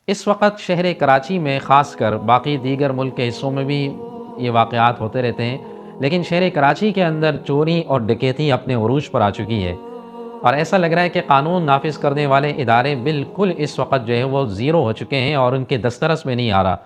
اس وقت شہر کراچی میں خاص کر، باقی دیگر ملک کے حصوں میں بھی یہ واقعات ہوتے رہتے ہیں، لیکن شہر کراچی کے اندر چوری اور ڈکیتی اپنے عروج پر آ چکی ہے، اور ایسا لگ رہا ہے کہ قانون نافذ کرنے والے ادارے بالکل اس وقت جو ہے وہ زیرو ہو چکے ہیں اور ان کے دسترس میں نہیں آ رہا۔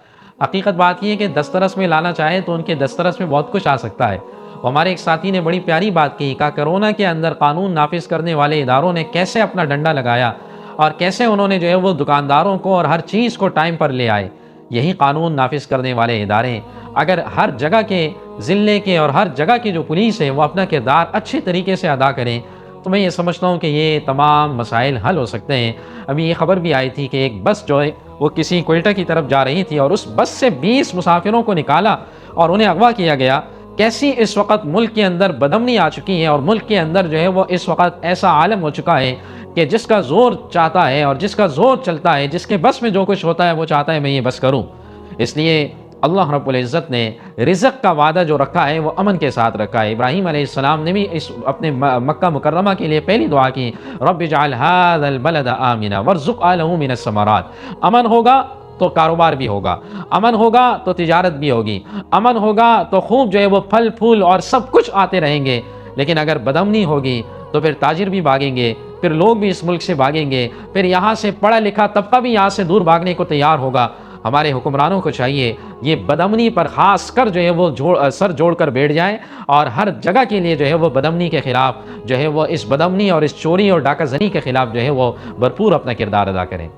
حقیقت بات یہ ہے کہ دسترس میں لانا چاہے تو ان کے دسترس میں بہت کچھ آ سکتا ہے۔ ہمارے ایک ساتھی نے بڑی پیاری بات کی، کہا کرونا کے اندر قانون نافذ کرنے والے اداروں نے کیسے اپنا ڈنڈا لگایا اور کیسے انہوں نے جو ہے وہ دکانداروں کو اور ہر چیز کو ٹائم پر لے آئے۔ یہی قانون نافذ کرنے والے ادارے اگر ہر جگہ کے ضلع کے اور ہر جگہ کی جو پولیس ہے وہ اپنا کردار اچھے طریقے سے ادا کریں تو میں یہ سمجھتا ہوں کہ یہ تمام مسائل حل ہو سکتے ہیں۔ ابھی یہ خبر بھی آئی تھی کہ ایک بس جو ہے وہ کسی کوئٹہ کی طرف جا رہی تھی اور اس بس سے 20 مسافروں کو نکالا اور انہیں اغوا کیا گیا۔ کیسی اس وقت ملک کے اندر بدامنی آ چکی ہے، اور ملک کے اندر جو ہے وہ اس وقت ایسا عالم ہو چکا ہے کہ جس کا زور چاہتا ہے اور جس کا زور چلتا ہے، جس کے بس میں جو کچھ ہوتا ہے وہ چاہتا ہے میں یہ بس کروں۔ اس لیے اللہ رب العزت نے رزق کا وعدہ جو رکھا ہے وہ امن کے ساتھ رکھا ہے۔ ابراہیم علیہ السلام نے بھی اس اپنے مکہ مکرمہ کے لیے پہلی دعا کی، رب اجعل ھذا البلد آمنا وارزق اہلہ من الثمرات۔ امن ہوگا تو کاروبار بھی ہوگا، امن ہوگا تو تجارت بھی ہوگی، امن ہوگا تو خوب جو ہے وہ پھل پھول اور سب کچھ آتے رہیں گے۔ لیکن اگر بدامنی ہوگی تو پھر تاجر بھی بھاگیں گے، پھر لوگ بھی اس ملک سے بھاگیں گے، پھر یہاں سے پڑھا لکھا طبقہ بھی یہاں سے دور بھاگنے کو تیار ہوگا۔ ہمارے حکمرانوں کو چاہیے یہ بدامنی پر خاص کر جو ہے وہ سر جوڑ کر بیٹھ جائیں اور ہر جگہ کے لیے جو ہے وہ بدامنی کے خلاف جو ہے وہ اس بدامنی اور اس چوری اور ڈاکہ زنی کے خلاف جو ہے وہ بھرپور اپنا کردار ادا کریں۔